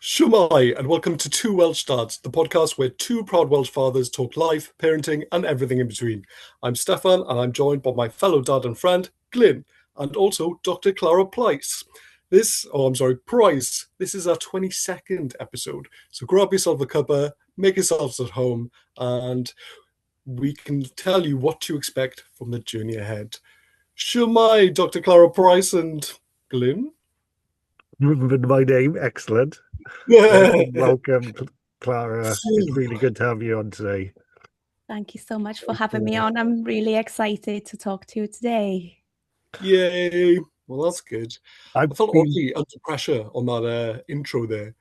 Shumai, and welcome to Two Welsh Dads, the podcast where two proud Welsh fathers talk life, parenting, and everything in between. I'm Steffan, and I'm joined by my fellow dad and friend, Glyn, and also Dr. Klara Price. Price. This is our 22nd episode, so grab yourself a cuppa, make yourselves at home, and we can tell you what to expect from the journey ahead. Shumai, Dr. Klara Price and Glyn. Remembered my name, excellent. Welcome, Clara. It's really good to have you on today. Thank you so much for having me on. I'm really excited to talk to you today. Yay! Well, that's good. I felt oddly under pressure on that intro there.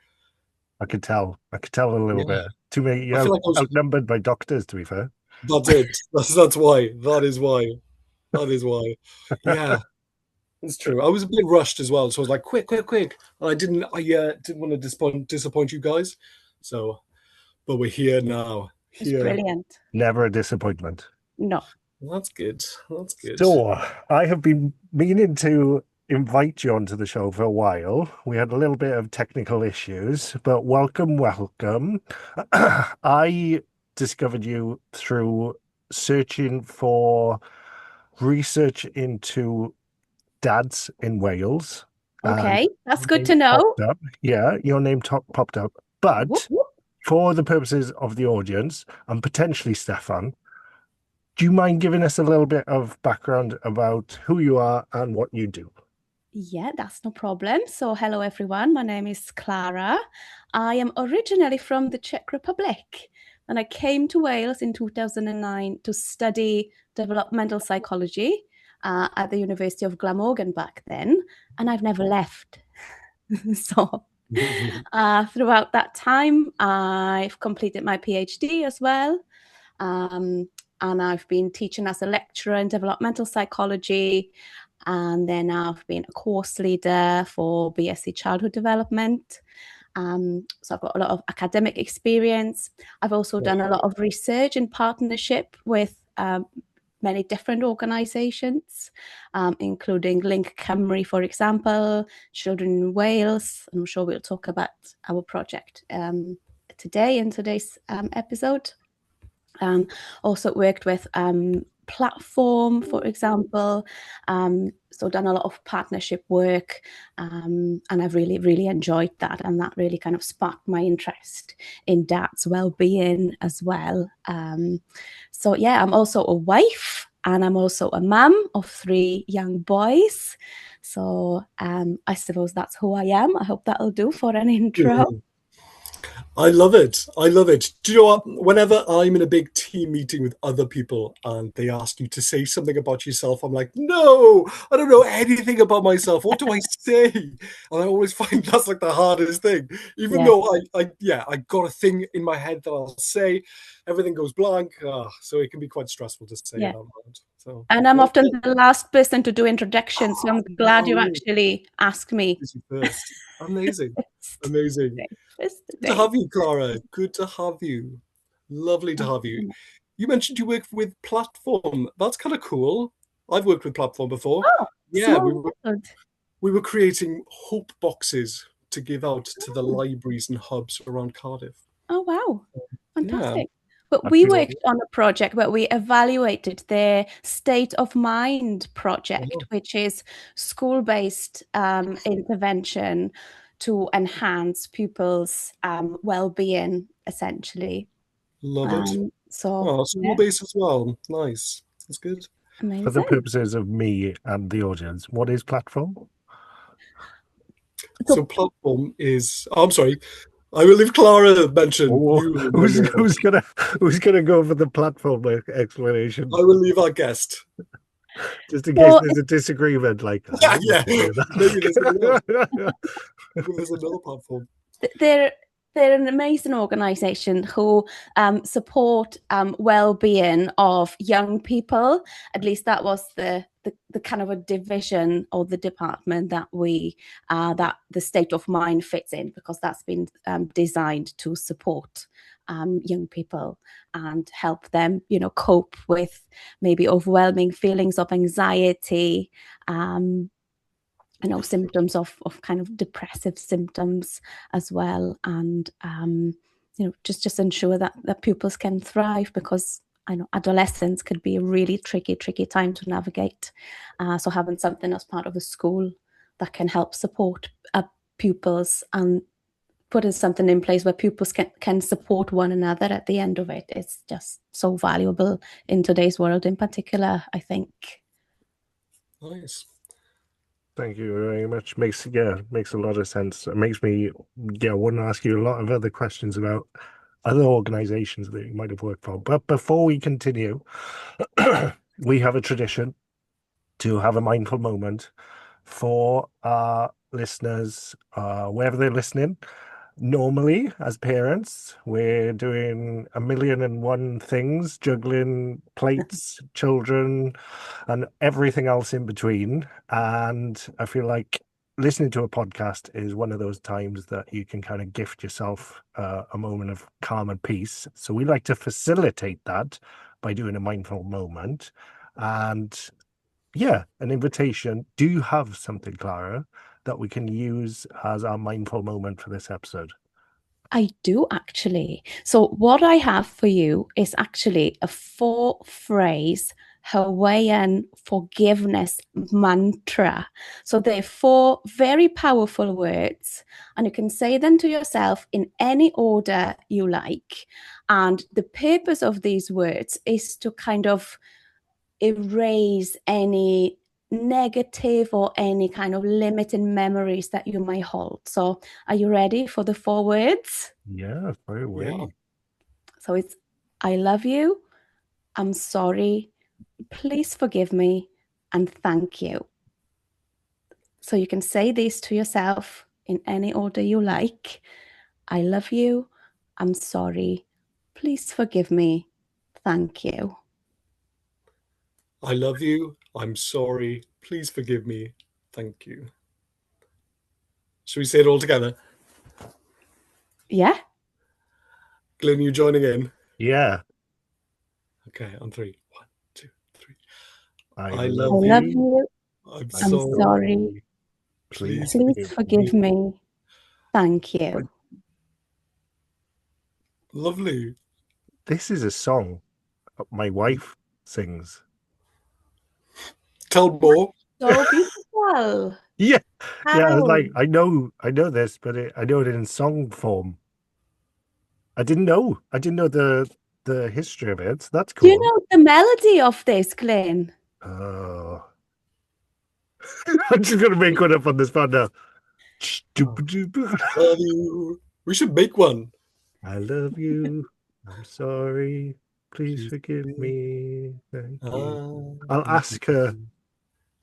I could tell a little bit. Too many outnumbered by doctors, to be fair. That's it. That's why. That is why. Yeah. It's true. I was a bit rushed as well, so I was like, quick. And I didn't want to disappoint you guys. So, but we're here now. It's brilliant. Never a disappointment. No. Well, that's good. So, I have been meaning to invite you onto the show for a while. We had a little bit of technical issues, but welcome. I discovered you through searching for research into dads in Wales. Okay, that's good to know. Yeah, your name popped up. But for the purposes of the audience, and potentially Steffan, do you mind giving us a little bit of background about who you are and what you do? Yeah, that's no problem. So hello, everyone. My name is Klara. I am originally from the Czech Republic, and I came to Wales in 2009 to study developmental psychology at the University of Glamorgan back then, and I've never left. So throughout that time, I've completed my PhD as well, and I've been teaching as a lecturer in developmental psychology, and then I've been a course leader for BSc Childhood Development. So I've got a lot of academic experience. I've also done a lot of research in partnership with many different organisations, including Link Cymru, for example, Children in Wales. I'm sure we'll talk about our project today in today's episode. Also worked with Platform, for example, so done a lot of partnership work, and I've really enjoyed that, and that really kind of sparked my interest in dad's well-being as well. So yeah, I'm also a wife, and I'm also a mum of 3 young boys. So I suppose that's who I am. I hope that'll do for an intro. I love it. Do you know what? Whenever I'm in a big team meeting with other people and they ask you to say something about yourself, I'm like, no, I don't know anything about myself. What do I say? And I always find that's like the hardest thing. Even though I got a thing in my head that I'll say, everything goes blank. So it can be quite stressful to say it out loud. So, and I'm often the last person to do introductions, so I'm glad you actually asked me. First. Amazing. Good to have you, Klara. Good to have you. Lovely to have you. You mentioned you work with Platform. That's kind of cool. I've worked with Platform before. Oh, yeah. We were creating hope boxes to give out to the libraries and hubs around Cardiff. Oh, wow. Fantastic. Yeah. But we worked on a project where we evaluated their State of Mind project, which is school-based intervention to enhance pupils' well-being, essentially. Love it. School-based as well. Nice. That's good. Amazing. For the purposes of me and the audience, what is Platform? So Platform is... I'm sorry. I will leave Klara mention. Who's gonna go for the Platform explanation? I will leave our guest. Just in case there's a disagreement, like maybe there's another platform. They're an amazing organisation who support well-being of young people. At least that was the kind of a division or the department that that the State of Mind fits in, because that's been designed to support young people and help them, cope with maybe overwhelming feelings of anxiety, symptoms of kind of depressive symptoms as well, and just ensure that pupils can thrive, because I know adolescence could be a really tricky time to navigate. So having something as part of the school that can help support pupils, and putting something in place where pupils can support one another at the end of it is just so valuable in today's world in particular, I think. Nice. Thank you very much. Makes a lot of sense. It makes me want to ask you a lot of other questions about other organizations that you might have worked for. But before we continue, we have a tradition to have a mindful moment for our listeners, wherever they're listening. Normally, as parents, we're doing 1,000,001 things, juggling plates, children, and everything else in between. And I feel like listening to a podcast is one of those times that you can kind of gift yourself a moment of calm and peace. So we like to facilitate that by doing a mindful moment. And yeah, an invitation. Do you have something, Clara, that we can use as our mindful moment for this episode? I do, actually. So what I have for you is actually a 4-phrase Hawaiian forgiveness mantra. So they're 4 very powerful words, and you can say them to yourself in any order you like. And the purpose of these words is to kind of erase any negative or any kind of limiting memories that you might hold. So are you ready for the 4 words? Yeah, fire away. Yeah. So it's I love you, I'm sorry, please forgive me, and thank you. So you can say these to yourself in any order you like. I love you, I'm sorry, please forgive me, thank you. I love you. I'm sorry. Please forgive me. Thank you. Should we say it all together? Yeah? Glyn, you joining in? Yeah. Okay, on 3. 1, 2, 3. I I I love love you. you, I'm I'm sorry. sorry, Please please forgive forgive me. me, thank you. Lovely. This is a song my wife sings. Tell more. So beautiful. Yeah, yeah. I was How? like, I know this, but I know it in song form. I didn't know. I didn't know the history of it. That's Do you cool. know the melody of this, Glyn? Oh, I'm just gonna make one up on the spot now. Love you. We should make one. I love you. I'm sorry. Please Please forgive forgive. me. Thank you. I'll I ask her,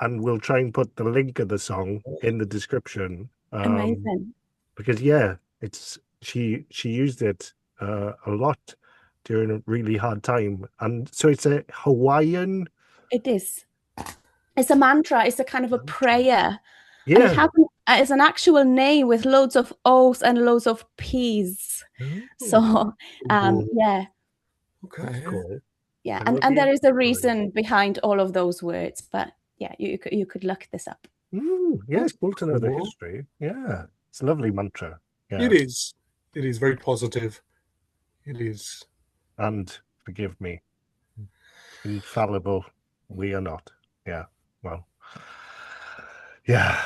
and we'll try and put the link of the song in the description. Amazing. Because yeah, it's she used it a lot during a really hard time, and so it's a Hawaiian. It is. It's a mantra. It's a kind of a prayer. And it Yeah. has it's an actual name with loads of O's and loads of P's. Oh, So, Cool. yeah. that's Okay. cool. Yeah. I And, love and you. there is a Sorry. reason behind all of those words. But yeah, you could look this up. Yeah, That's it's cool to know the cool. history. Yeah, it's a lovely mantra. Yeah, It is. It is very positive. It is. and forgive me, infallible. We are not. Yeah. Well. Yeah.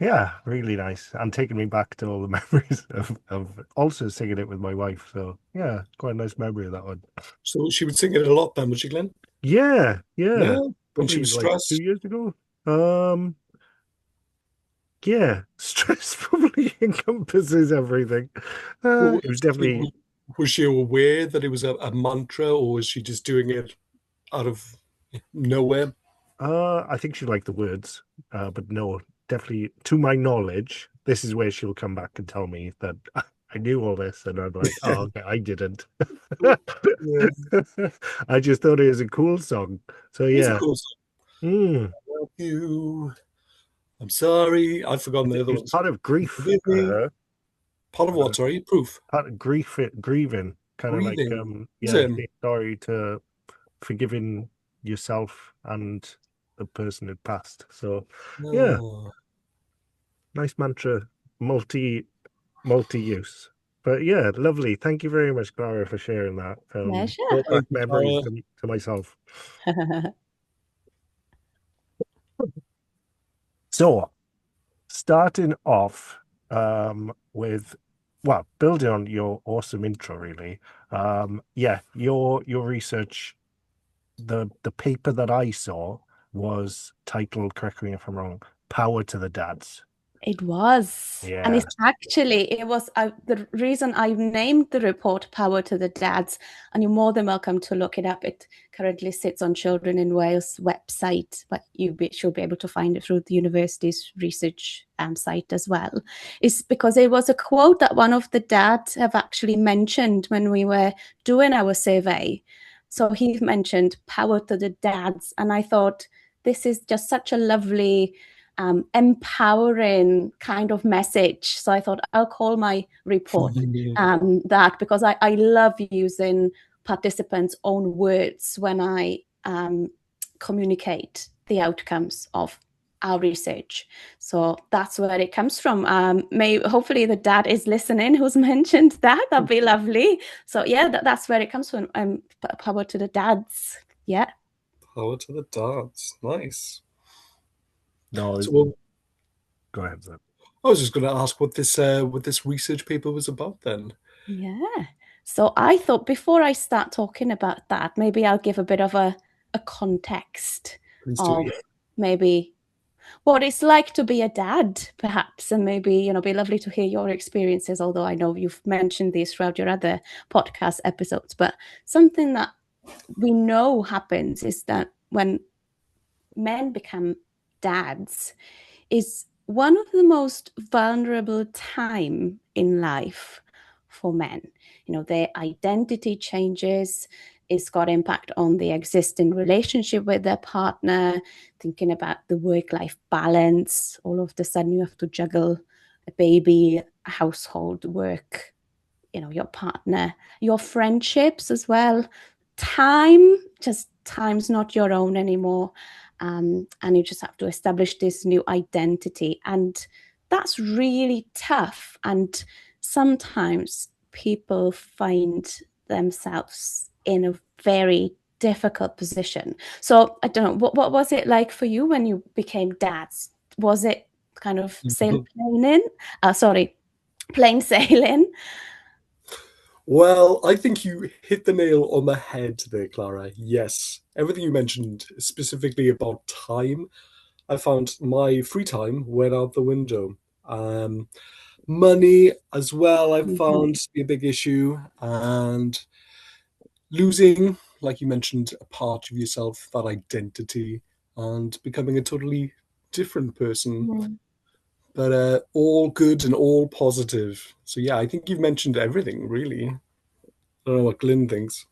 Yeah, really nice. And taking me back to all the memories of also singing it with my wife. So yeah, quite a nice memory of that one. So she would sing it a lot then, would she, Glenn? Yeah, yeah. Yeah. When she Probably was like stressed. 2 years ago. Yeah, stress probably encompasses everything. Well, It was definitely was she aware that it was a mantra, or was she just doing it out of nowhere? I think she liked the words, but no, definitely to my knowledge, this is where she'll come back and tell me that I knew all this, and I'm like, oh, okay, I didn't. Yeah. I just thought it was a cool song. So It's a yeah. cool song. Mm. I love you. I'm sorry. I've forgotten the other It was ones. part of grief Forgive for me. her. Part of what? Sorry. Proof. Part of grieving, kind of like Breathing. yeah, say Same. sorry to forgiving yourself and the person had passed. So yeah, Oh, nice mantra, multi-use. But yeah, lovely. Thank you very much, Clara, for sharing that. Pleasure. Brought back thank you, memories Klara. to myself. So, starting off with, well, building on your awesome intro, really. Yeah, your research, the paper that I saw was titled, correct me if I'm wrong, "Power to the Dads." It was. And Yeah. it's actually, it was the reason I named the report Power to the Dads. And you're more than welcome to look it up. It currently sits on Children in Wales website, but should be able to find it through the university's research site as well. It's because it was a quote that one of the dads have actually mentioned when we were doing our survey. So he mentioned Power to the Dads. And I thought, this is just such a lovely empowering kind of message. So I thought I'll call my report that, because I love using participants' own words when I communicate the outcomes of our research. So that's where it comes from. Hopefully the dad is listening who's mentioned that. That'd be lovely. So yeah, that's where it comes from. Power to the dads. Yeah. Power to the dads. Nice. No, So, well, go ahead, sir. I was just going to ask what this research paper was about then. Yeah. So I thought before I start talking about that, maybe I'll give a bit of a context Please do. of maybe what it's like to be a dad, perhaps, and maybe, be lovely to hear your experiences, although I know you've mentioned these throughout your other podcast episodes. But something that we know happens is that when men become dads, is one of the most vulnerable time in life for men. Their identity changes. It's got impact on the existing relationship with their partner, thinking about the work-life balance. All of a sudden you have to juggle a baby, a household, work, your partner, your friendships as well. Time's not your own anymore. And you just have to establish this new identity. And that's really tough. And sometimes people find themselves in a very difficult position. So I don't know, what was it like for you when you became dads? Was it kind of plain sailing? Well, I think you hit the nail on the head there, Clara. Yes, everything you mentioned, specifically about time, I found my free time went out the window. Money as well, I Mhm. found to be a big issue, and losing, like you mentioned, a part of yourself, that identity, and becoming a totally different person. Mm. But all good and all positive. So yeah, I think you've mentioned everything really. I don't know what Glyn thinks.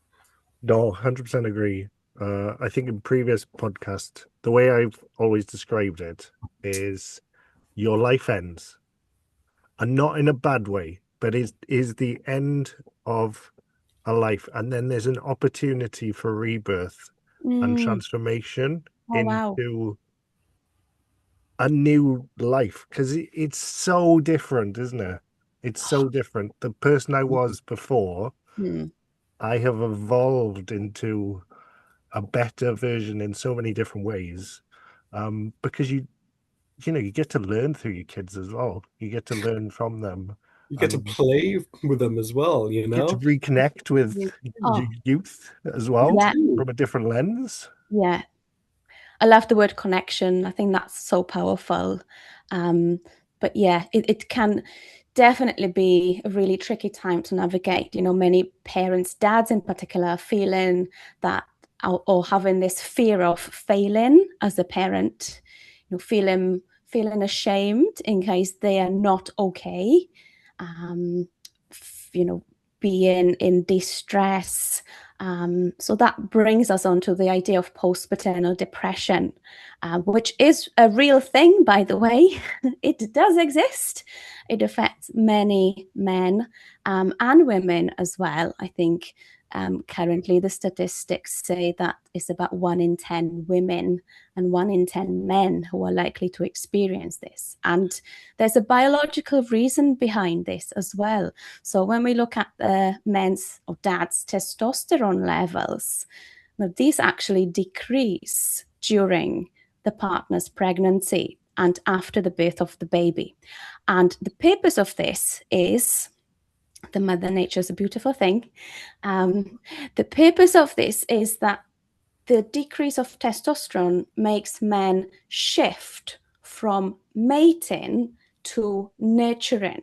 No, 100% agree. I think in previous podcast, the way I've always described it is your life ends, and not in a bad way, but is the end of a life, and then there's an opportunity for rebirth and Mm. transformation Oh, wow. into a new life, because it's so different, isn't it? It's so different. The person I was before, Mm. I have evolved into a better version in so many different ways. Because you get to learn through your kids as well. You get to learn from them You get to and play with them as well, you get to know? reconnect with Oh, youth as You well yeah, do. from a different lens. yeah. I love the word connection. I think that's so powerful. Um, but yeah, it can definitely be a really tricky time to navigate. Many parents, dads in particular, are feeling that or having this fear of failing as a parent, feeling ashamed in case they are not okay. Um, being in distress. So that brings us on to the idea of post-paternal depression, which is a real thing, by the way. It does exist. It affects many men and women as well. I think Currently, the statistics say that it's about 1 in 10 women and 1 in 10 men who are likely to experience this. And there's a biological reason behind this as well. So when we look at the men's or dad's testosterone levels, now these actually decrease during the partner's pregnancy and after the birth of the baby. And the purpose of this is, the Mother Nature is a beautiful thing. The purpose of this is that the decrease of testosterone makes men shift from mating to nurturing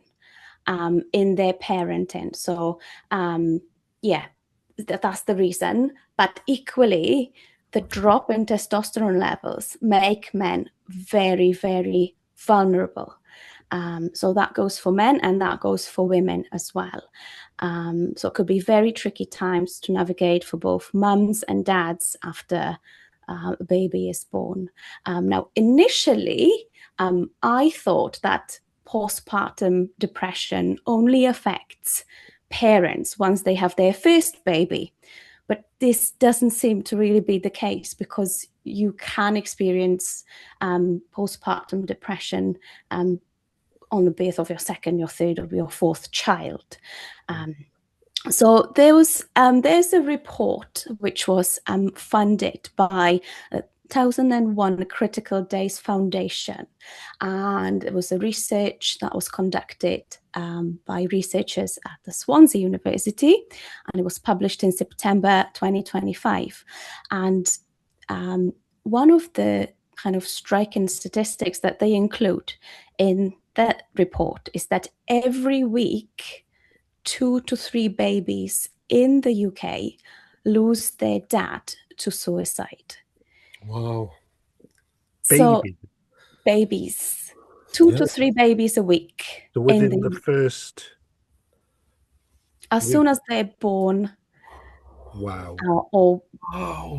in their parenting. So, that's the reason. But equally, the drop in testosterone levels make men very, very vulnerable. So that goes for men and that goes for women as well. So it could be very tricky times to navigate for both mums and dads after a baby is born. Now, initially, I thought that postpartum depression only affects parents once they have their first baby. But this doesn't seem to really be the case, because you can experience postpartum depression on the birth of your second, your third, or your fourth child. So there's a report which was funded by 1001 Critical Days Foundation, and it was a research that was conducted by researchers at the Swansea University, and it was published in September 2025. And one of the kind of striking statistics that they include in that report is that every week 2 to 3 babies in the UK lose their dad to suicide. Wow. So babies, 2 to 3 babies a week. So within the first... As soon as they're born. Wow. Or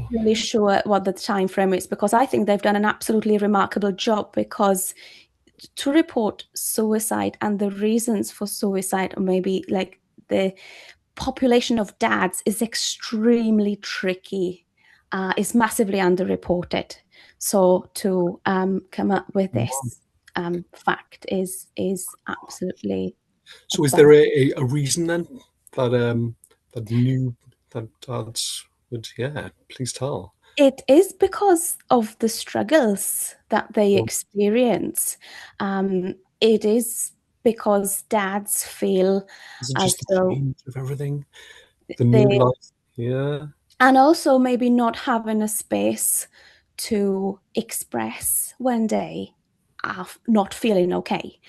really sure what the time frame is, because I think they've done an absolutely remarkable job, because to report suicide and the reasons for suicide, or maybe like the population of dads, is extremely tricky, is massively underreported. So to come up with this fact is absolutely. So is there a reason then that that dads would, please tell? It is because of the struggles that they experience. It is because dads feel Is it as just the though change of everything, the new life? Yeah. And also maybe not having a space to express when they are not feeling okay,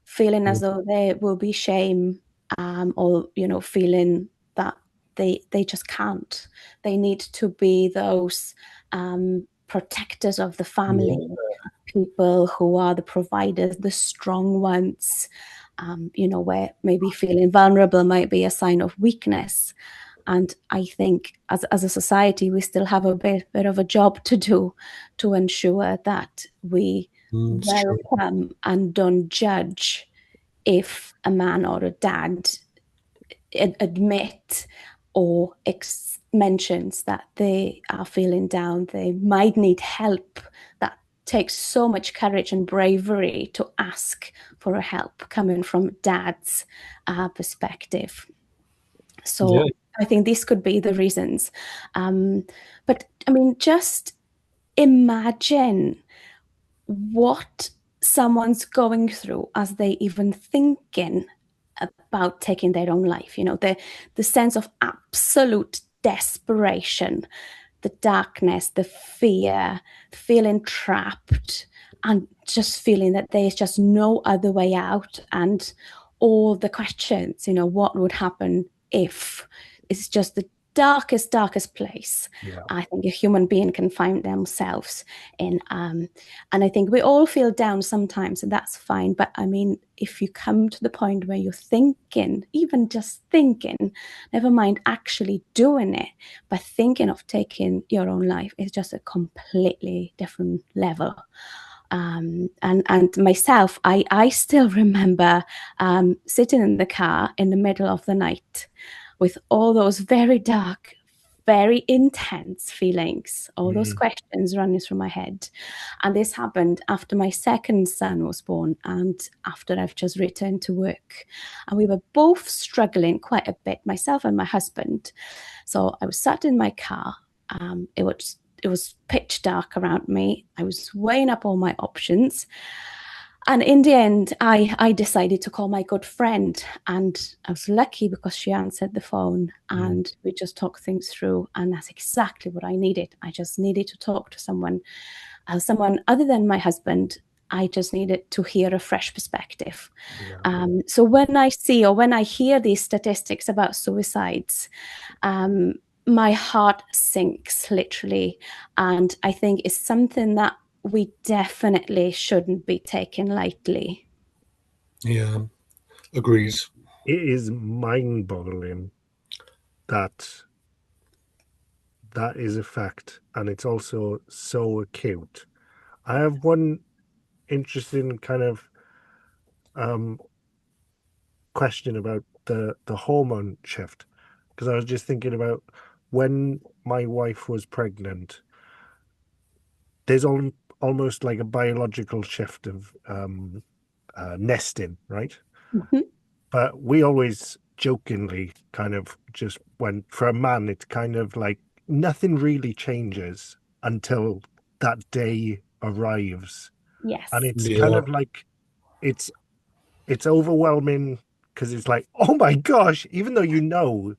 feeling as though there will be shame, or feeling that they just can't. They need to be those protectors of the family, people who are the providers, the strong ones, where maybe feeling vulnerable might be a sign of weakness. And I think as a society, we still have a bit of a job to do to ensure that we welcome and don't judge if a man or a dad admit or mentions that they are feeling down, they might need help. That takes so much courage and bravery to ask for a help coming from dad's perspective. So I think this could be the reasons. But I mean, just imagine what someone's going through as they even thinking about taking their own life. The sense of absolute desperation, the darkness, the fear, feeling trapped, and just feeling that there's just no other way out, and all the questions, what would happen if. It's just the darkest place I think a human being can find themselves in. And I think we all feel down sometimes, and that's fine. But I mean, if you come to the point where you're thinking, even just thinking, never mind actually doing it, but thinking of taking your own life is just a completely different level. And myself, I still remember sitting in the car in the middle of the night with all those very dark, very intense feelings, all those questions running through my head. And this happened after my second son was born and after I've just returned to work. And we were both struggling quite a bit, myself and my husband. So I was sat in my car. It was pitch dark around me. I was weighing up all my options. And in the end, I decided to call my good friend, and I was lucky because she answered the phone and we just talked things through. And that's exactly what I needed. I just needed to talk to someone other than my husband. I just needed to hear a fresh perspective. Yeah. So when I see or when I hear these statistics about suicides, my heart sinks literally. And I think it's something that we definitely shouldn't be taken lightly. Yeah, agrees. It is mind-boggling that that is a fact, and it's also so acute. I have one interesting kind of question about the hormone shift, because I was just thinking about when my wife was pregnant. There's almost like a biological shift of nesting, right? Mm-hmm. But we always jokingly kind of just went, for a man, it's kind of like nothing really changes until that day arrives. And Yes. it's kind Yeah, of like it's it's overwhelming because it's like, oh my gosh, even though you don't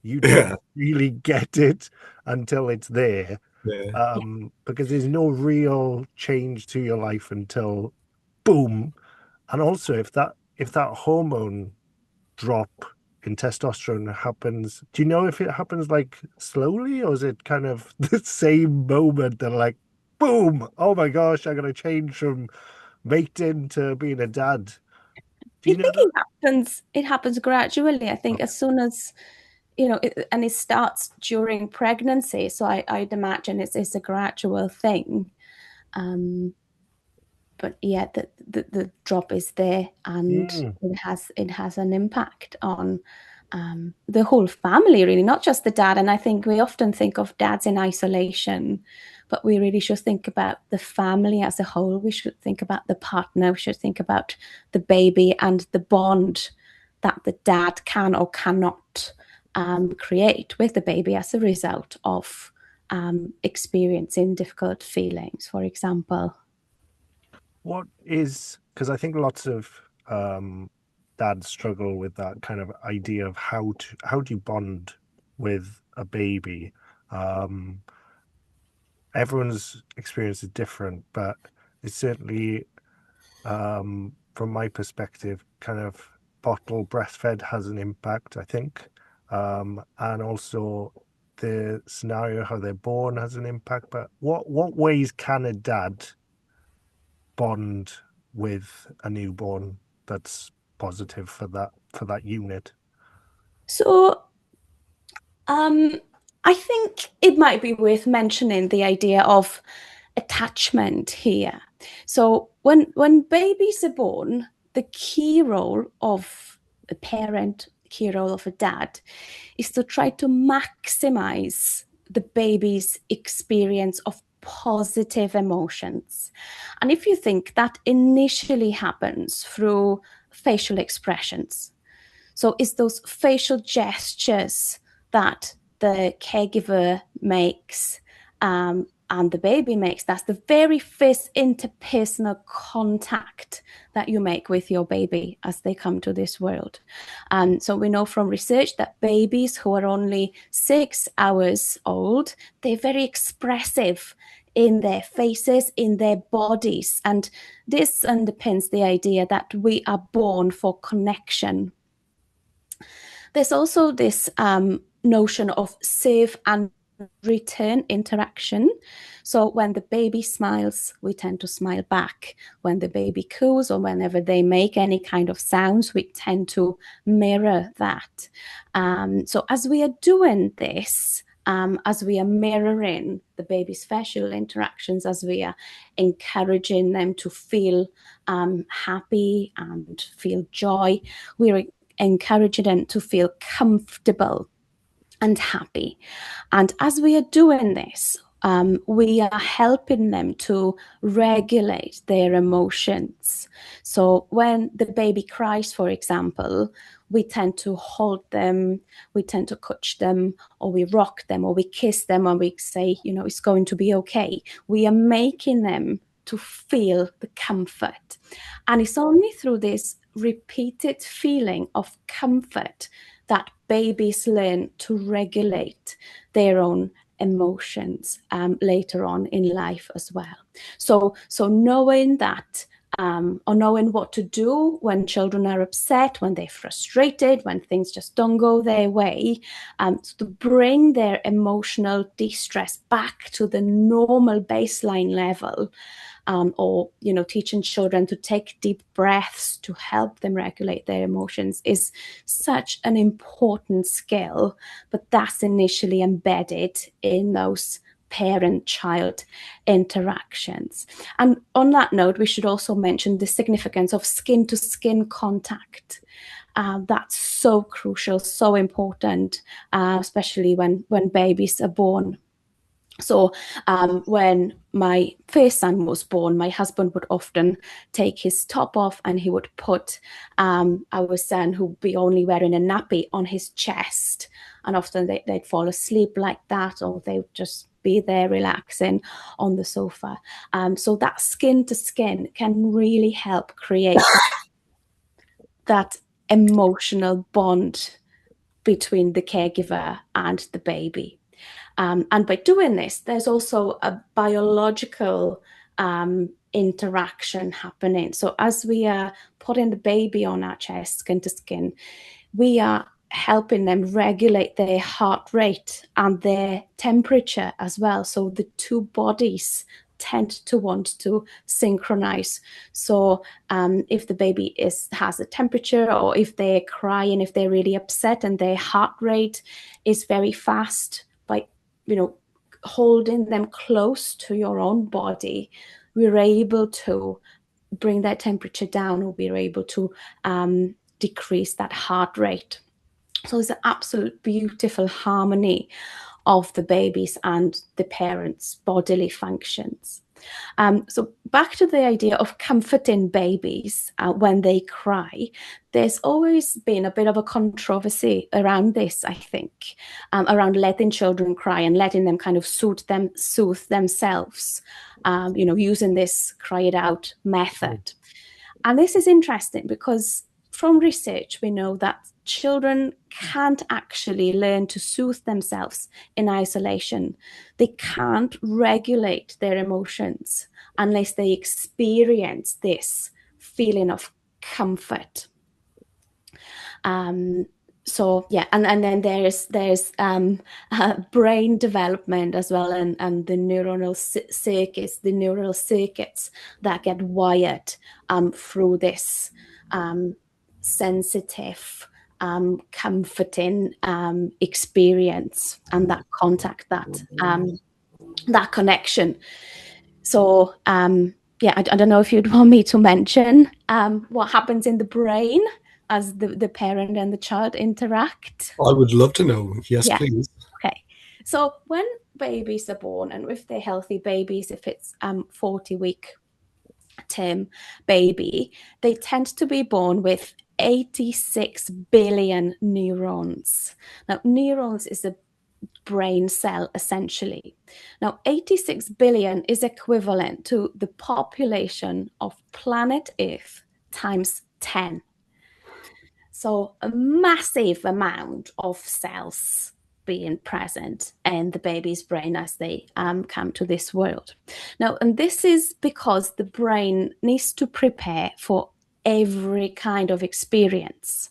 yeah, really get it until it's there. yeah, Yeah. Because there's no real change to your life until boom. And also if that hormone drop in testosterone happens, do you know if it happens like slowly, or is it kind of the same moment that like boom, oh my gosh, I'm gonna change from mating to being a dad? Do I you know think that? it happens gradually. I think Okay. as soon as and it starts during pregnancy. So I'd imagine it's a gradual thing. Um, but yeah, the drop is there, and Mm, it has an impact on the whole family, really, not just the dad. And I think we often think of dads in isolation, but we really should think about the family as a whole. We should think about the partner. We should think about the baby and the bond that the dad can or cannot create with the baby as a result of experiencing difficult feelings, for example. what is, because I think lots of dads struggle with that kind of idea of how do you bond with a baby. Um, Everyone's experience is different, but it's certainly, from my perspective, kind of bottle breastfed has an impact, I think. And also the scenario how they're born has an impact. But what ways can a dad bond with a newborn that's positive for that unit? So I think it might be worth mentioning the idea of attachment here. So when babies are born, the key role of a parent, key role of a dad, is to try to maximize the baby's experience of positive emotions. And if you think that initially happens through facial expressions, so it's those facial gestures that the caregiver makes and the baby makes. That's the very first interpersonal contact that you make with your baby as they come to this world. And so we know from research that babies who are only 6 hours old, they're very expressive in their faces, in their bodies. And this underpins the idea that we are born for connection. There's also this notion of serve and return interaction. So when the baby smiles, we tend to smile back. When the baby coos or whenever they make any kind of sounds, we tend to mirror that. So as we are doing this, as we are mirroring the baby's facial interactions, as we are encouraging them to feel happy and feel joy, we're encouraging them to feel comfortable and happy. And as we are doing this, we are helping them to regulate their emotions. So when the baby cries, for example, we tend to hold them, we tend to touch them, or we rock them, or we kiss them, or we say, it's going to be okay. We are making them to feel the comfort. And it's only through this repeated feeling of comfort that babies learn to regulate their own emotions later on in life as well. So knowing that, or knowing what to do when children are upset, when they're frustrated, when things just don't go their way, to bring their emotional distress back to the normal baseline level, or teaching children to take deep breaths to help them regulate their emotions is such an important skill. But that's initially embedded in those parent-child interactions. And on that note, we should also mention the significance of skin-to-skin contact. That's so crucial, so important, especially when babies are born. So when my first son was born, my husband would often take his top off and he would put our son, who would be only wearing a nappy, on his chest. And often they'd fall asleep like that, or they would just be there relaxing on the sofa. So that skin to skin can really help create that emotional bond between the caregiver and the baby. And by doing this, there's also a biological interaction happening. So as we are putting the baby on our chest, skin to skin, we are helping them regulate their heart rate and their temperature as well. So the two bodies tend to want to synchronize. So if the baby has a temperature, or if they're crying, if they're really upset and their heart rate is very fast, by holding them close to your own body, we're able to bring their temperature down, or we're able to decrease that heart rate. So it's an absolute beautiful harmony of the babies and the parents' bodily functions. So back to the idea of comforting babies when they cry, there's always been a bit of a controversy around this, I think, around letting children cry and letting them kind of soothe themselves, using this cry it out method. And this is interesting because from research, we know that children can't actually learn to soothe themselves in isolation. They can't regulate their emotions unless they experience this feeling of comfort. So yeah, and then there's brain development as well, and the neural circuits that get wired through this sensitive, comforting experience, and that contact, that connection. So yeah, I don't know if you'd want me to mention what happens in the brain as the parent and the child interact. I would love to know. Yes, yeah. Please. Okay. So when babies are born, and if they're healthy babies, if it's 40-week term baby, they tend to be born with 86 billion neurons. Now, neurons is a brain cell, essentially. Now, 86 billion is equivalent to the population of planet Earth times 10. So a massive amount of cells being present in the baby's brain as they come to this world. Now, and this is because the brain needs to prepare for every kind of experience.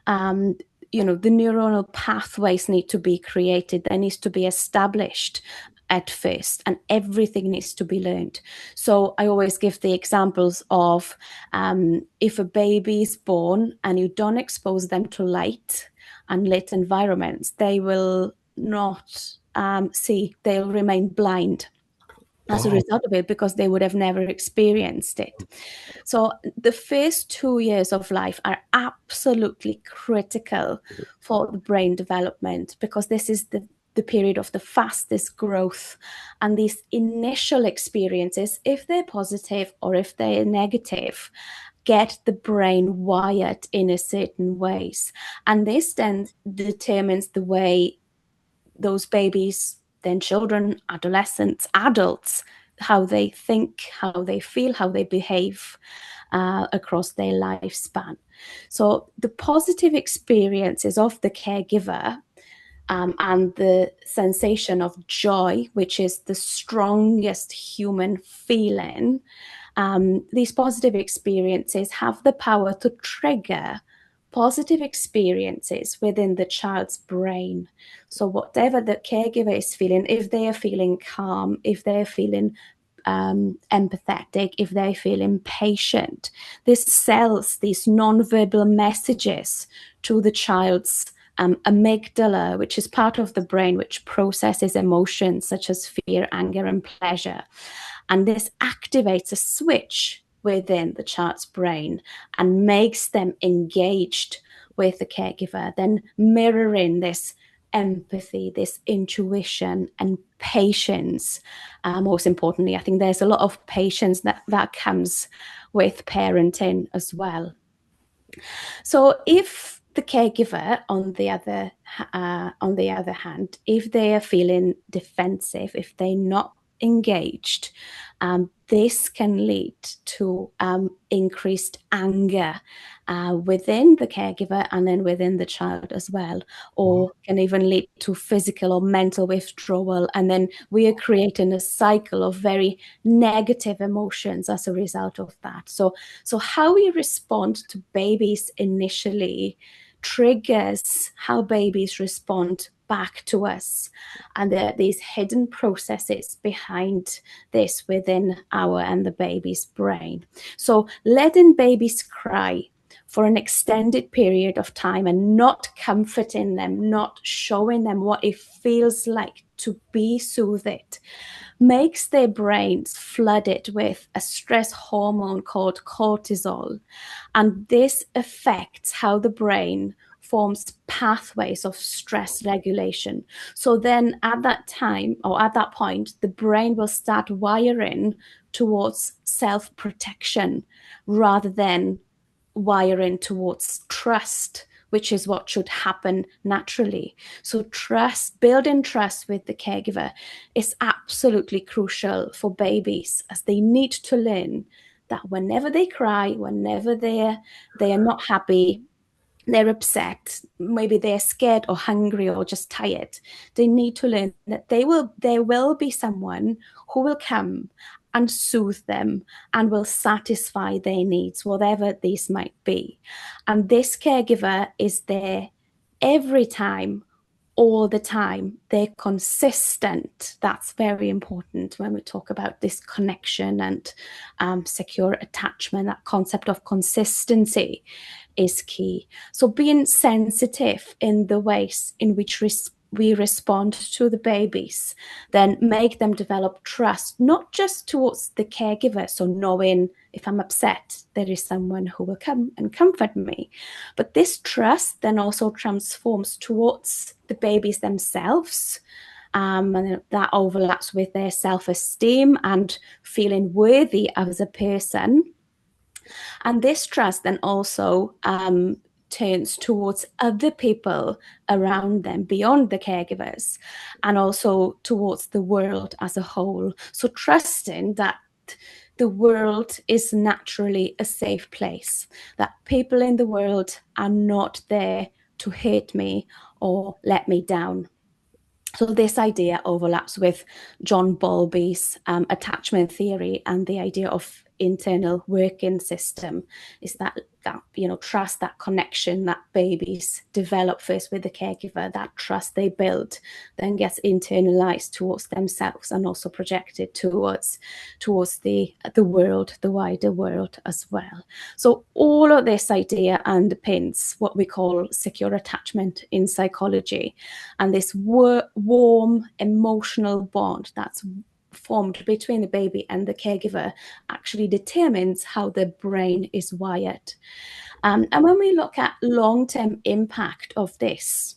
The neuronal pathways need to be created. They need to be established at first, and everything needs to be learned. So I always give the examples of if a baby is born and you don't expose them to light and lit environments, they will not see, they'll remain blind. as a result of it, because they would have never experienced it. So the first 2 years of life are absolutely critical for the brain development, because this is the period of the fastest growth. And these initial experiences, if they're positive or if they're negative, get the brain wired in a certain ways. And this then determines the way those babies, then children, adolescents, adults, how they think, how they feel, how they behave across their lifespan. So the positive experiences of the caregiver and the sensation of joy, which is the strongest human feeling, these positive experiences have the power to trigger positive experiences within the child's brain. So whatever the caregiver is feeling, if they are feeling calm, if they're feeling empathetic, if they feel impatient, this sells these non-verbal messages to the child's amygdala, which is part of the brain which processes emotions such as fear, anger, and pleasure. And this activates a switch within the child's brain and makes them engaged with the caregiver, then mirroring this empathy, this intuition and patience. Most importantly, I think there's a lot of patience that comes with parenting as well. So if the caregiver, on the other hand, if they are feeling defensive, if they're not engaged, this can lead to increased anger within the caregiver and then within the child as well, or can even lead to physical or mental withdrawal. And then we are creating a cycle of very negative emotions as a result of that. So how we respond to babies initially triggers how babies respond back to us, and there are these hidden processes behind this within our and the baby's brain. So letting babies cry for an extended period of time and not comforting them, not showing them what it feels like to be soothed, makes their brains flooded with a stress hormone called cortisol. And this affects how the brain forms pathways of stress regulation. So then at that time, or at that point, the brain will start wiring towards self-protection rather than wiring towards trust, which is what should happen naturally. So trust, building trust with the caregiver is absolutely crucial for babies, as they need to learn that whenever they cry, whenever they are not happy, they're upset, maybe they're scared or hungry or just tired, they need to learn that there will be someone who will come and soothe them and will satisfy their needs, whatever these might be. And this caregiver is there every time, all the time. They're consistent. That's very important when we talk about this connection and secure attachment. That concept of consistency is key. So being sensitive in the ways in which we respond to the babies, then make them develop trust, not just towards the caregiver, so knowing if I'm upset, there is someone who will come and comfort me. But this trust then also transforms towards the babies themselves. And that overlaps with their self-esteem and feeling worthy as a person. And this trust then also turns towards other people around them beyond the caregivers, and also towards the world as a whole. So trusting that the world is naturally a safe place, that people in the world are not there to hurt me or let me down. So this idea overlaps with John Bowlby's attachment theory and the idea of internal working system, is that trust, that connection that babies develop first with the caregiver, that trust they build then gets internalized towards themselves and also projected towards the world, the wider world as well. So all of this idea underpins what we call secure attachment in psychology, and this warm emotional bond that's formed between the baby and the caregiver actually determines how the brain is wired. And when we look at long-term impact of this,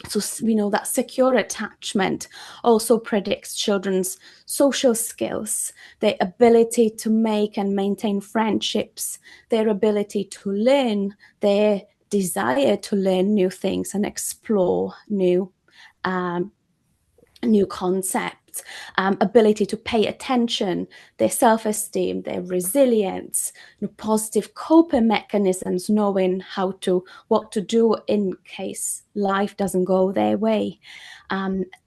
so we know that secure attachment also predicts children's social skills, their ability to make and maintain friendships, their ability to learn, their desire to learn new things and explore new concepts, ability to pay attention, their self-esteem, their resilience, positive coping mechanisms, knowing what to do in case life doesn't go their way.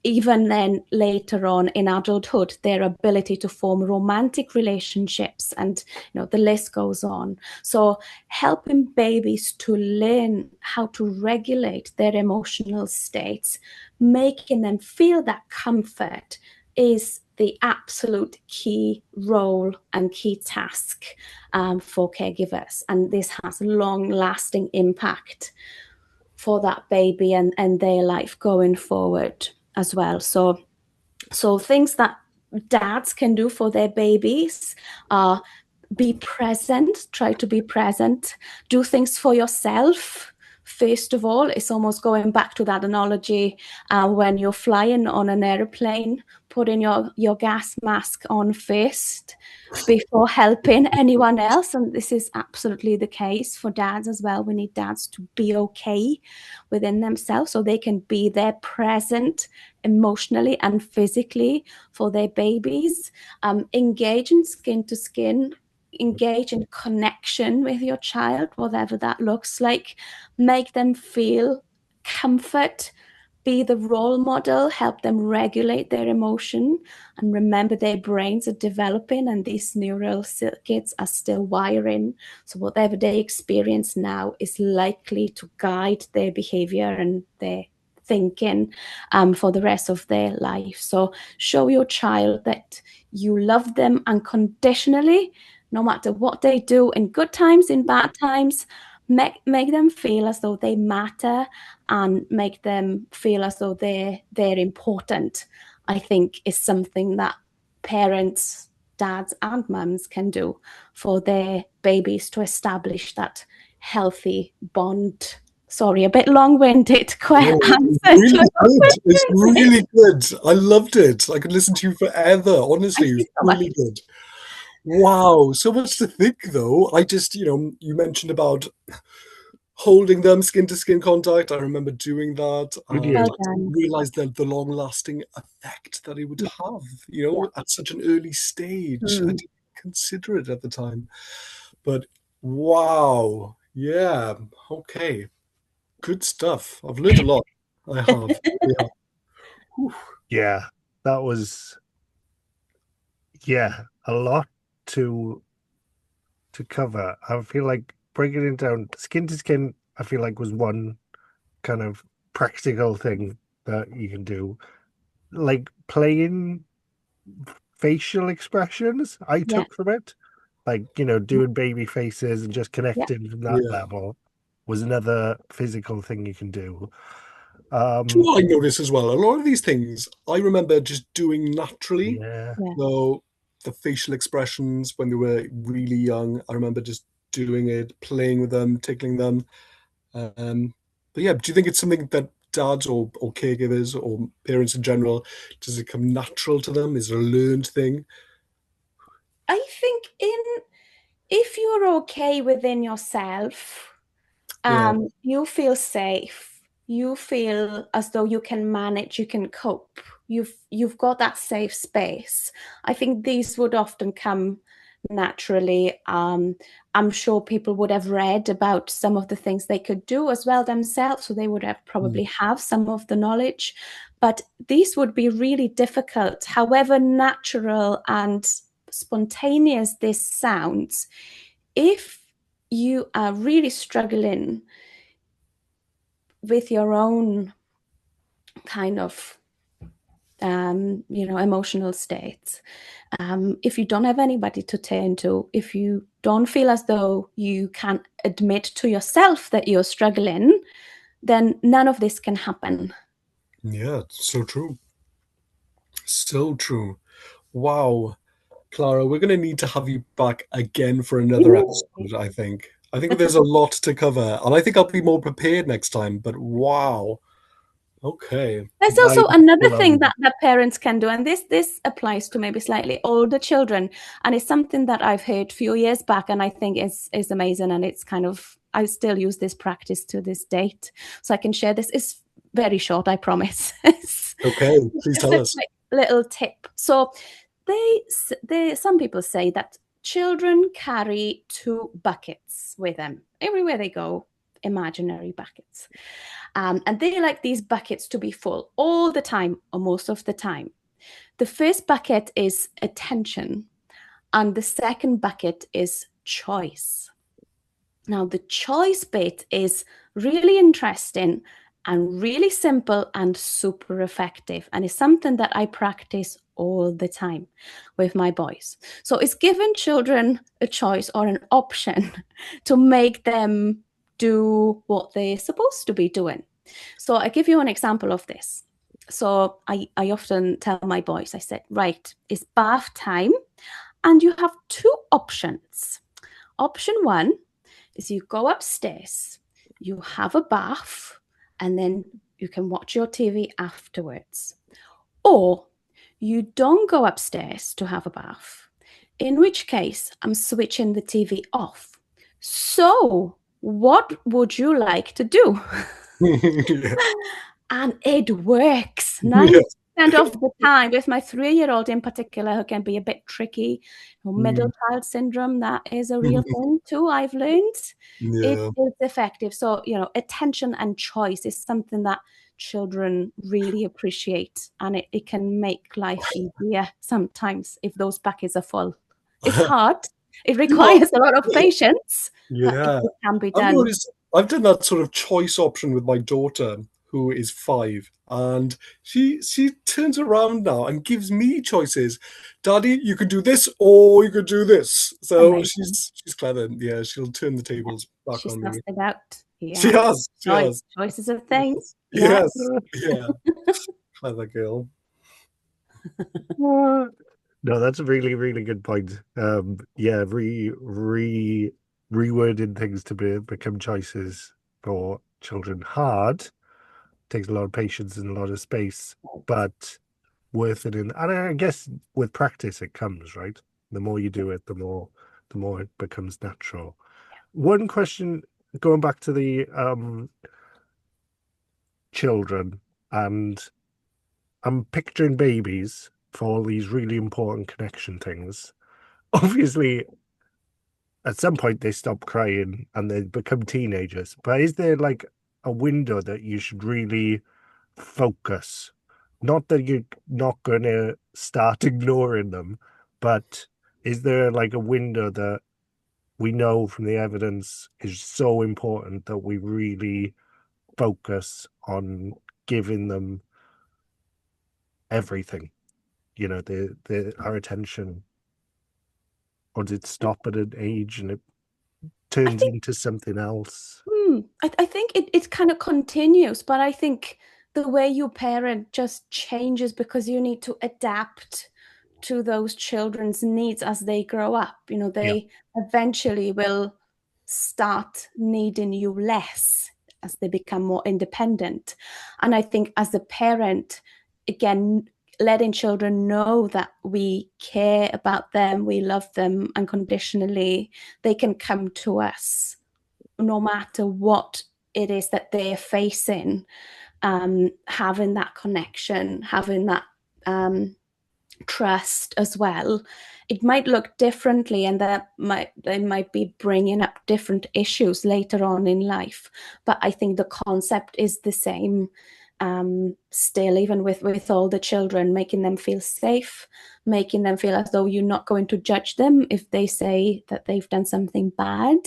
Even then later on in adulthood, their ability to form romantic relationships, and the list goes on. So helping babies to learn how to regulate their emotional states, making them feel that comfort, is the absolute key role and key task for caregivers. And this has long-lasting impact for that baby and their life going forward as well. So things that dads can do for their babies are be present, try to be present, do things for yourself. First of all, it's almost going back to that analogy when you're flying on an airplane, putting your gas mask on first before helping anyone else. And this is absolutely the case for dads as well. We need dads to be okay within themselves so they can be there present emotionally and physically for their babies, engage in skin to skin, engage in connection with your child, whatever that looks like, make them feel comfort, be the role model, help them regulate their emotion, and remember their brains are developing and these neural circuits are still wiring. So whatever they experience now is likely to guide their behavior and their thinking for the rest of their life. So show your child that you love them unconditionally, no matter what they do in good times, in bad times. Make them feel as though they matter and make them feel as though they're important, I think, is something that parents, dads and mums can do for their babies to establish that healthy bond. Sorry, a bit long-winded answer. Really good. It's really good. I loved it. I could listen to you forever. Honestly, it was really good. Wow, so much to think though. I just, you mentioned about holding them skin to skin contact. I remember doing that. I didn't realize the long lasting effect that it would have, at such an early stage. I didn't consider it at the time. But wow, yeah, okay. Good stuff. I've learned a lot. I have. Yeah, that was a lot to cover. I feel like breaking it down skin to skin, I feel like was one kind of practical thing that you can do. Like playing facial expressions, I took from it. Like, doing baby faces and just connecting from that level was another physical thing you can do. Do I notice as well? A lot of these things I remember just doing naturally. So the facial expressions when they were really young, I remember just doing it, playing with them, tickling them. But yeah, do you think it's something that dads or caregivers or parents in general, does it come natural to them? Is it a learned thing? I think if you're okay within yourself, you feel safe. You feel as though you can manage, you can cope. You've got that safe space. I think these would often come naturally. I'm sure people would have read about some of the things they could do as well themselves, so they would have probably have some of the knowledge. But these would be really difficult, however natural and spontaneous this sounds. If you are really struggling with your own kind of emotional states, if you don't have anybody to turn to, if you don't feel as though you can admit to yourself that you're struggling, then none of this can happen. Yeah, so true. So true. Wow. Klara, we're going to need to have you back again for another episode, I think. I think there's a lot to cover, and I think I'll be more prepared next time, but wow. Okay. There's also another thing that parents can do, and this applies to maybe slightly older children, and it's something that I've heard a few years back, and I think is amazing, and it's kind of, I still use this practice to this date, so I can share this. It's very short, I promise. Okay, please tell us. Little tip. So some people say that children carry 2 buckets with them everywhere they go, imaginary buckets. And they like these buckets to be full all the time, or most of the time. The first bucket is attention, and the second bucket is choice. Now, the choice bit is really interesting and really simple and super effective, and it's something that I practice all the time with my boys. So it's giving children a choice or an option to make them do what they're supposed to be doing. So I give you an example of this. So I often tell my boys, I said, right, it's bath time, and you have 2 options. Option 1 is you go upstairs, you have a bath, and then you can watch your TV afterwards. Or you don't go upstairs to have a bath, in which case I'm switching the TV off. So what would you like to do? Yeah. And it works 90% of the time, with my 3-year-old in particular, who can be a bit tricky. Middle child syndrome, that is a real thing too, I've learned. It is effective. So, attention and choice is something that children really appreciate, and it can make life easier sometimes if those buckets are full. It's hard. It requires a lot of patience, but it can be done. I've done that sort of choice option with my daughter, who is 5, and she turns around now and gives me choices. Daddy, you could do this, or you could do this. So Amazing. she's clever. Yeah, she'll turn the tables back She's on me. sussed it out. Yeah. She has. Choices of things. Yeah. Yes. Yeah. Clever girl. No, that's a really, really good point. Yeah, rewording things to become choices for children hard takes a lot of patience and a lot of space, but worth it. And I guess with practice it comes, right? The more you do it, the more it becomes natural. One question, going back to the children, and I'm picturing babies for all these really important connection things. Obviously, at some point they stop crying and they become teenagers. But is there like a window that you should really focus? Not that you're not going to start ignoring them, but is there like a window that we know from the evidence is so important that we really focus on giving them everything? Our attention, or did it stop at an age and it turns into something else? I think it kind of continues, but I think the way you parent just changes because you need to adapt to those children's needs as they grow up. They eventually will start needing you less as they become more independent. And I think as a parent, again, letting children know that we care about them, we love them unconditionally, they can come to us no matter what it is that they're facing. Having that connection, having that trust as well. It might look differently, and they might be bringing up different issues later on in life. But I think the concept is the same. Still, even with all the children, making them feel safe, making them feel as though you're not going to judge them if they say that they've done something bad.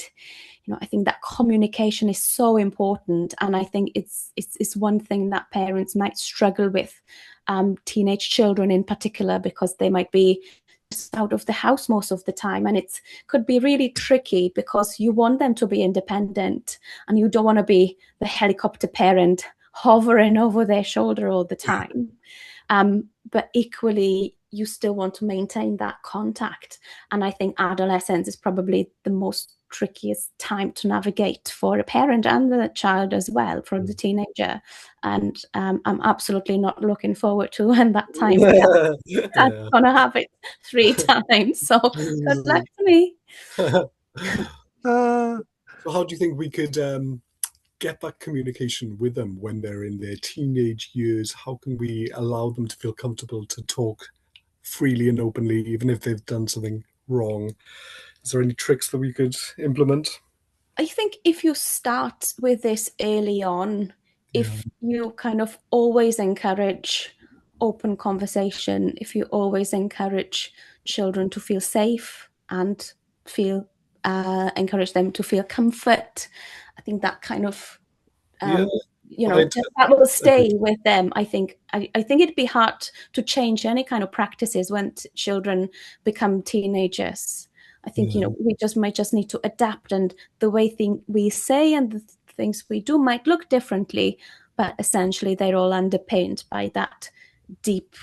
I think that communication is so important, and I think it's one thing that parents might struggle with, teenage children in particular, because they might be just out of the house most of the time, and it could be really tricky because you want them to be independent and you don't want to be the helicopter parent hovering over their shoulder all the time. But equally, you still want to maintain that contact. And I think adolescence is probably the most trickiest time to navigate for a parent and the child as well, for the teenager. And I'm absolutely not looking forward to when that time comes. I'm Yeah. going to have it 3 times. So good luck to me. Uh, So how do you think we could get that communication with them when they're in their teenage years? How can we allow them to feel comfortable to talk freely and openly, even if they've done something wrong? Is there any tricks that we could implement? I think if you start with this early on, Yeah. if you kind of always encourage open conversation, if you always encourage children to feel safe and feel encourage them to feel comfort, I think that kind of Yeah. I'd that will agree. stay with them. I think it'd be hard to change any kind of practices when children become teenagers. I think Yeah. we might just need to adapt, and the way we say and the things we do might look differently, but essentially they're all underpinned by that deep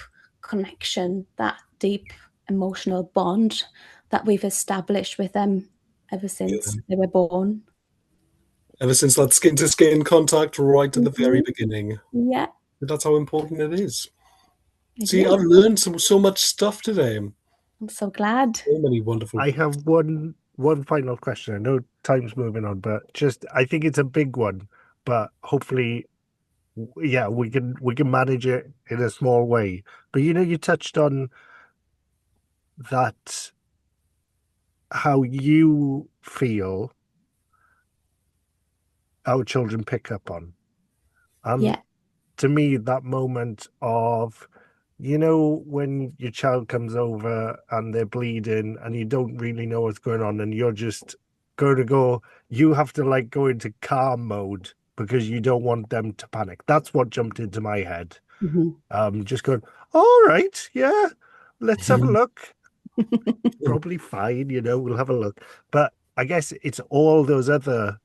connection, that deep emotional bond that we've established with them ever since Yeah. they were born. Ever since that skin to skin contact right at the very Mhm. beginning. Yeah, That's how important it is. it See, I've is. learned so much stuff today. I'm so glad. So many wonderful. I have one final question. I know time's moving on, but just I think it's a big one, but hopefully, yeah, we can manage it in a small way. But you touched on that how you feel our children pick up on. And Yeah. to me, that moment of, when your child comes over and they're bleeding and you don't really know what's going on and you're just going to go, you have to like go into calm mode because you don't want them to panic. That's what jumped into my head. Mhm. Just going, all right, yeah, let's have a look. Probably fine, we'll have a look. But I guess it's all those other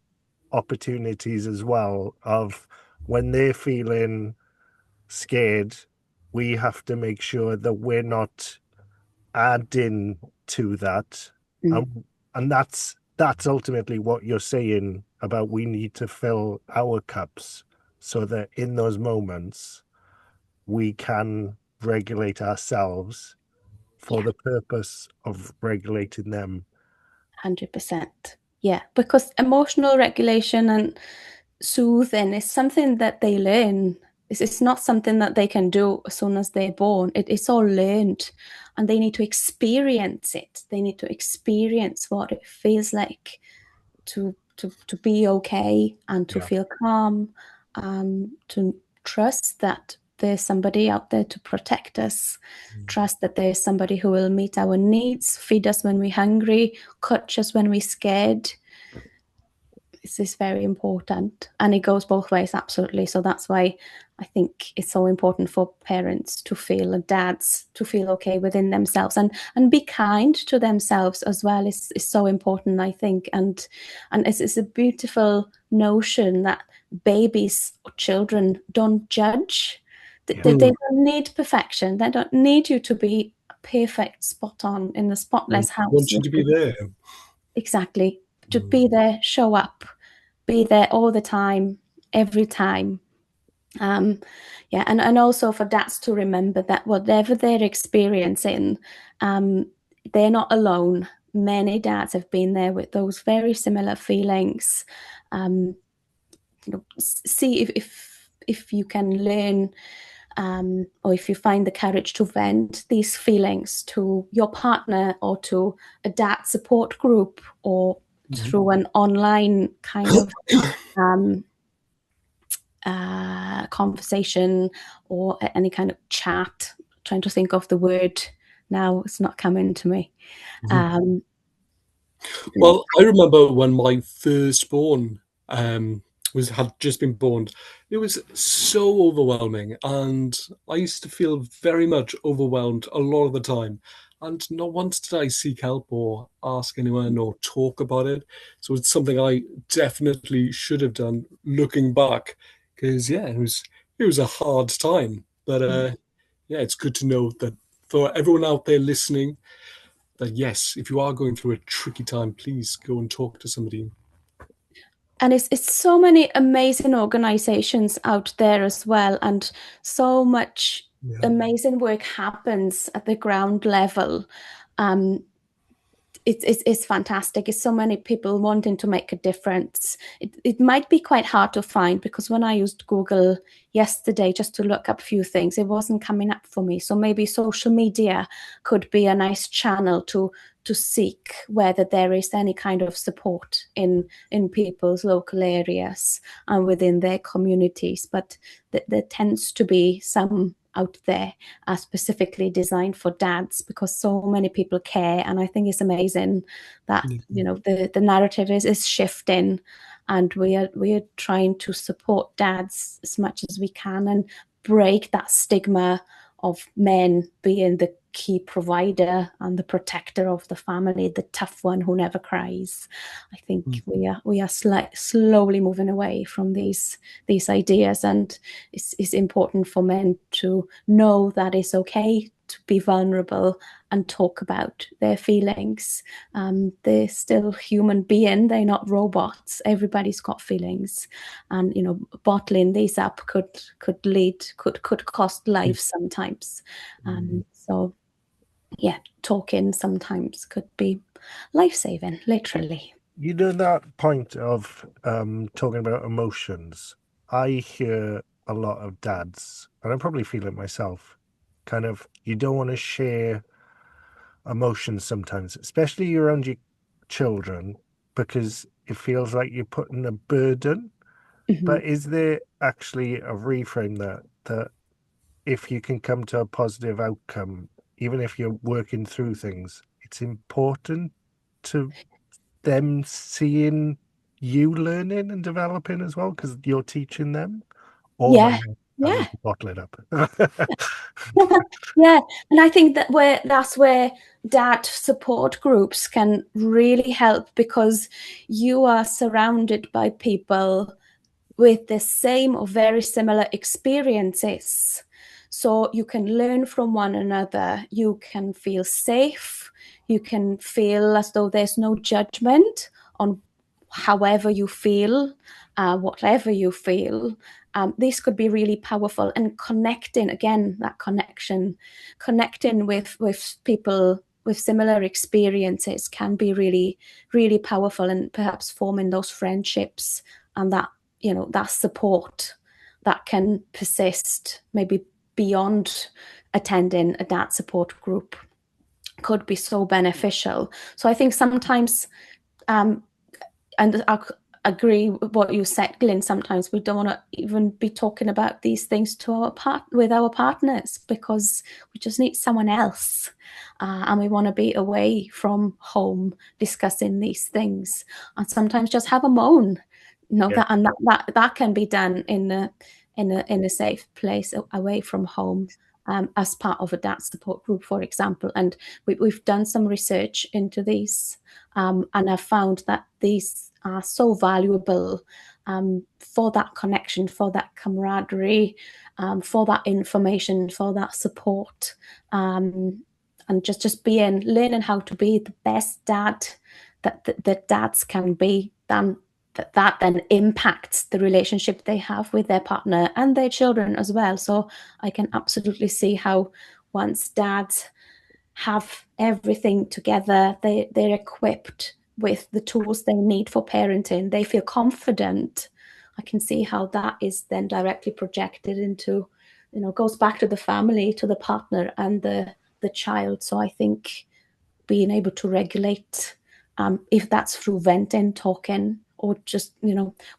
opportunities as well of when they're feeling scared, we have to make sure that we're not adding to that. Mm. And that's ultimately what you're saying about we need to fill our cups so that in those moments we can regulate ourselves for Yeah, the purpose of regulating them. 100%. Yeah, because emotional regulation and soothing is something that they learn. It's not something that they can do as soon as they're born. It's all learned, and they need to experience it. They need to experience what it feels like to be okay and to Yeah. feel calm, to trust that there's somebody out there to protect us, trust that there's somebody who will meet our needs, feed us when we're hungry, coach us when we're scared. This is very important, and it goes both ways, absolutely. So that's why I think it's so important for parents to feel, and dads to feel okay within themselves, and be kind to themselves as well is so important, I think. And it's a beautiful notion that babies or children don't judge. They Yeah. don't need perfection. They don't need you to be perfect, spot on in the I spotless house want you with to be you. there. Exactly. To be there, show up, be there all the time, every time. Um, yeah, and also for dads to remember that whatever they're experiencing, they're not alone. Many dads have been there with those very similar feelings. See if you can learn, or if you find the courage to vent these feelings to your partner or to a dad support group or Mhm. through an online kind of um, conversation or any kind of chat. Trying to think of the word now, it's not coming to me. Mhm. Um, Well, I remember when my firstborn was had just been born. It was so overwhelming, and I used to feel very much overwhelmed a lot of the time. And not once did I seek help or ask anyone or talk about it. So it's something I definitely should have done looking back, because yeah, it was a hard time. But yeah, it's good to know that for everyone out there listening, that yes, if you are going through a tricky time, please go and talk to somebody. And it's so many amazing organizations out there as well, and so much amazing work happens at the ground level. It's fantastic. It's so many people wanting to make a difference. It might be quite hard to find, because when I used Google yesterday just to look up a few things, it wasn't coming up for me. So maybe social media could be a nice channel to seek whether there is any kind of support in people's local areas and within their communities. But there tends to be some out there are specifically designed for dads, because so many people care. And I think it's amazing that the narrative is shifting, and we are trying to support dads as much as we can and break that stigma of men being the key provider and the protector of the family, the tough one who never cries. I think we are slowly moving away from these ideas, and it's important for men to know that it's okay to be vulnerable and talk about their feelings. They're still human being. They're not robots. Everybody's got feelings, and bottling these up could cost lives sometimes. So yeah, talking sometimes could be life-saving, literally. That point of talking about emotions, I hear a lot of dads, and I probably feel it myself, kind of, you don't want to share emotions sometimes, especially around your children, because it feels like you're putting a burden. But is there actually a reframe that if you can come to a positive outcome, even if you're working through things, it's important to them seeing you learning and developing as well, because you're teaching them? Or am I having to bottle it up? Yeah, and I think that's where dad support groups can really help, because you are surrounded by people with the same or very similar experiences. So you can learn from one another. You can feel safe. You can feel as though there's no judgment on however you feel, whatever you feel. This could be really powerful, and connecting, again, that connecting with people with similar experiences can be really, really powerful, and perhaps forming those friendships and that support that can persist maybe beyond attending a dad support group could be so beneficial. So I think sometimes, and I agree with what you said, Glyn, sometimes we don't want to even be talking about these things with our partners, because we just need someone else, and we want to be away from home discussing these things, and sometimes just have a moan. That can be done in a safe place away from home, as part of a dad support group, for example. And we've done some research into these, and I've found that these are so valuable for that connection, for that camaraderie, for that information, for that support, and just learning how to be the best dad that dads can be. That then impacts the relationship they have with their partner and their children as well. So I can absolutely see how once dads have everything together, they're equipped with the tools they need for parenting, they feel confident. I can see how that is then directly projected into, goes back to the family, to the partner and the child. So I think being able to regulate, if that's through venting, talking, or just,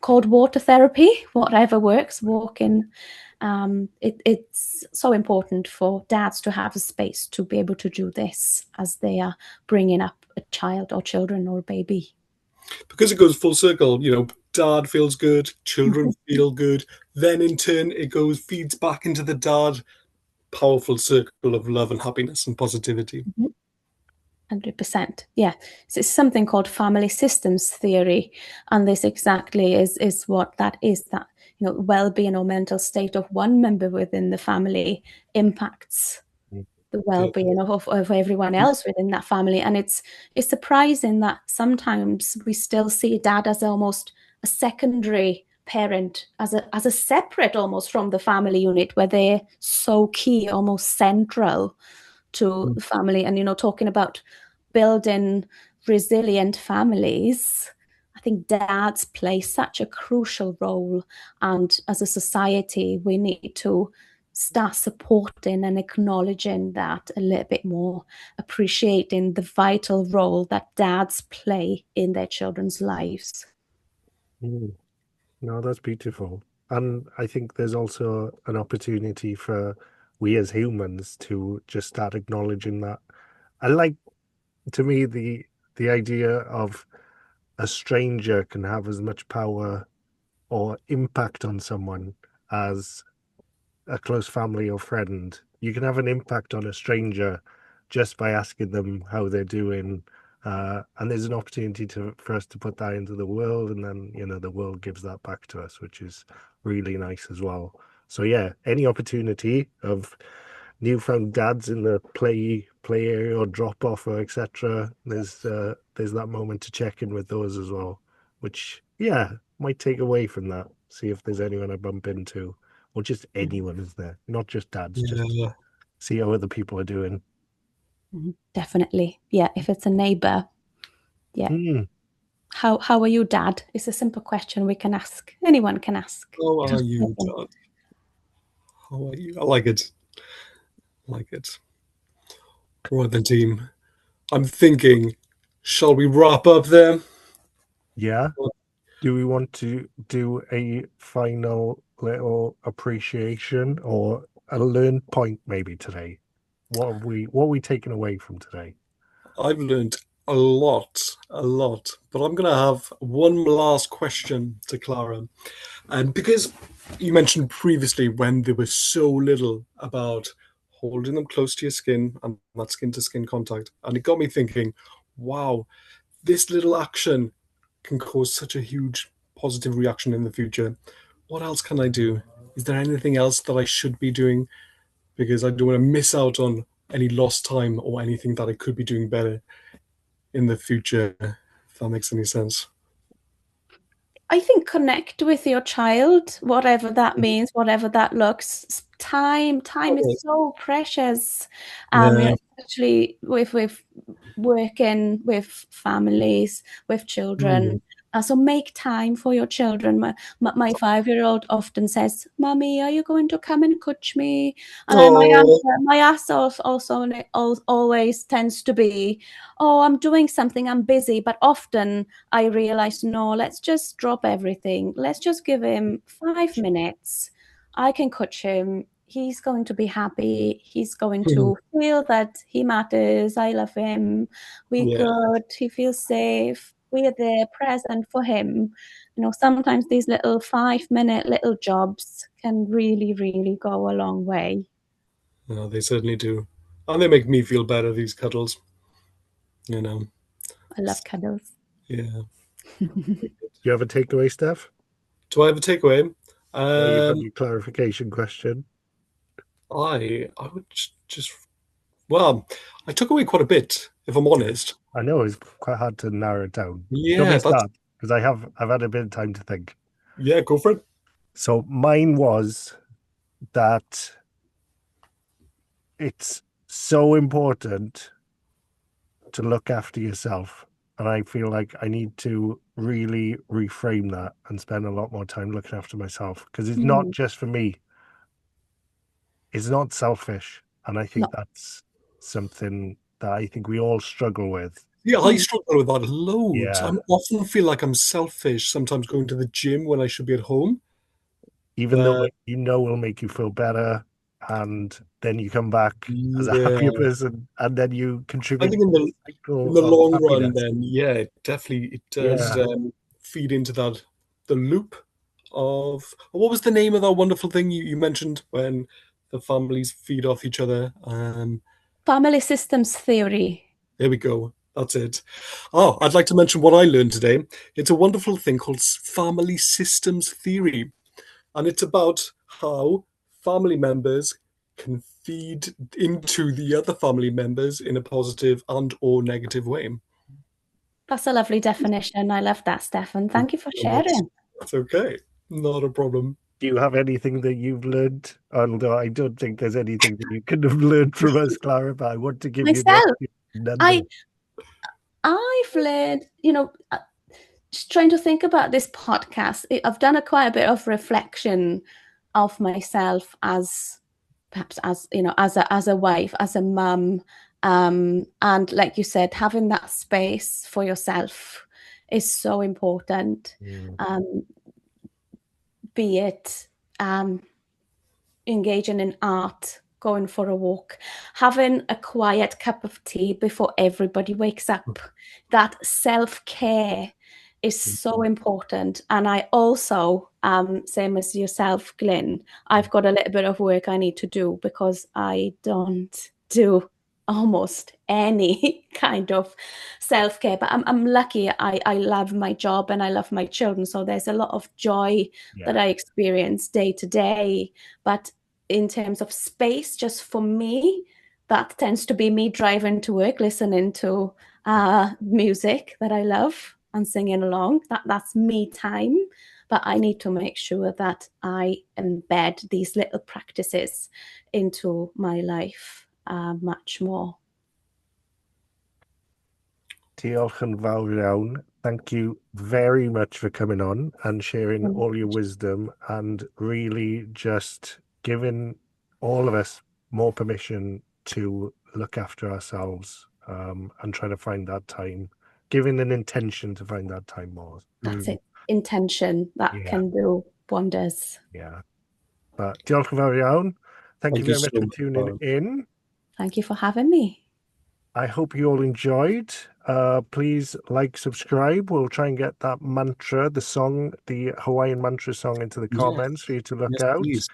cold water therapy, whatever works, walking. It's so important for dads to have a space to be able to do this as they are bringing up a child or children or a baby. Because it goes full circle, dad feels good, children feel good, then in turn it feeds back into the dad powerful circle of love and happiness and positivity. 100%. Yeah. So it's something called family systems theory. And this exactly is what that is, that, well-being or mental state of one member within the family impacts the well-being of everyone else within that family. And it's surprising that sometimes we still see dad as almost a secondary parent, as a separate almost from the family unit, where they're so key, almost central to the family. And talking about building resilient families, I think dads play such a crucial role, and as a society we need to start supporting and acknowledging that a little bit more, appreciating the vital role that dads play in their children's lives. No, that's beautiful. And I think there's also an opportunity for we as humans to just start acknowledging that. I like, to me, the idea of a stranger can have as much power or impact on someone as a close family or friend. You can have an impact on a stranger just by asking them how they're doing. And there's an opportunity for us to put that into the world, and then the world gives that back to us, which is really nice as well. So yeah, any opportunity of newfound dads in the play area or drop off or etc. There's that moment to check in with those as well, which might take away from that. See if there's anyone I bump into, or just anyone is there, not just dads. Just see how other people are doing. Definitely, yeah. If it's a neighbor, yeah. How are you, Dad? It's a simple question we can ask. Anyone can ask. How are you, Dad? How are you? I like it. Right then, team. I'm thinking, shall we wrap up there? Yeah. Do we want to do a final little appreciation or a learned point maybe today? What are we taking away from today? I've learned a lot, but I'm going to have one last question to Clara. And because you mentioned previously when they were so little about holding them close to your skin and that skin to skin contact, and it got me thinking, wow, this little action can cause such a huge positive reaction in the future. What else can I do? Is there anything else that I should be doing? Because I don't want to miss out on any lost time or anything that I could be doing better in the future, if that makes any sense. I think connect with your child, whatever that means, whatever that looks. Time is so precious, Yeah. especially with working with families, with children. So make time for your children. My 5-year-old often says, "Mummy, are you going to come and coach me?" And then my answer also always tends to be, "Oh, I'm doing something, I'm busy." But often I realize, no, let's just drop everything. Let's just give him 5 minutes. I can coach him. He's going to be happy. He's going to feel that he matters. I love him. We're good. He feels safe. We're there, present for him. Sometimes these little 5-minute little jobs can really, really go a long way. Yeah, they certainly do. And they make me feel better, these cuddles. I love cuddles. Yeah. You have a takeaway, Steph? Do I have a takeaway? Yeah, you've got your clarification question. I would just, well, I took away quite a bit, if I'm honest. I know it's quite hard to narrow it down. Yeah, start, because I've had a bit of time to think. Yeah, go for it. So mine was that it's so important to look after yourself. And I feel like I need to really reframe that and spend a lot more time looking after myself, because it's not just for me. It's not selfish. And I think that's something that I think we all struggle with. Yeah, I struggle with that loads. Yeah. I often feel like I'm selfish sometimes going to the gym when I should be at home. Even though it'll make you feel better, and then you come back as a Yeah, happier person, and then you I contribute think to the cycle in the of long run, happiness. then yeah, it does Yeah. feed into the loop of what was the name of that wonderful thing you mentioned when the families feed off each other? Family systems theory. There we go. That's it. Oh, I'd like to mention what I learned today. It's a wonderful thing called family systems theory, and it's about how family members can feed into the other family members in a positive and or negative way. That's a lovely definition. I love that, Steffan. Thank you for sharing. That's okay. Not a problem. Do you have anything that you've learned? Although I don't think there's anything that you could have learned from us, Klara, but I want to give you Myself, the I've learned, just trying to think about this podcast. I've done quite a bit of reflection of myself as perhaps as as a wife, as a mum, and like you said, having that space for yourself is so important. Be it engaging in art, going for a walk, having a quiet cup of tea before everybody wakes up. That self-care is so important. And I also, same as yourself, Glyn, I've got a little bit of work I need to do because I don't do almost any kind of self-care. But I'm lucky. I love my job and I love my children. So there's a lot of joy that I experience day to day. But in terms of space, just for me, that tends to be me driving to work, listening to music that I love and singing along. That's me time. But I need to make sure that I embed these little practices into my life much more. Diolch yn fawr iawn. Thank you very much for coming on and sharing all your wisdom and really just giving all of us more permission to look after ourselves and try to find that time, giving an intention to find that time more. That's it. Intention that can do wonders. Yeah. But diolch yn fawr iawn. Thank you very much for tuning in. Thank you for having me. I hope you all enjoyed. Please like, subscribe. We'll try and get that mantra, the song, the Hawaiian mantra song into the comments for you to look out. Please.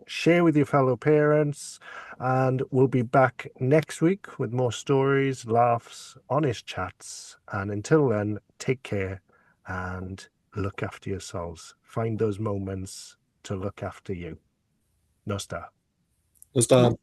Share with your fellow parents, and we'll be back next week with more stories, laughs, honest chats. And until then, take care and look after yourselves. Find those moments to look after you. Nosta. Nosta.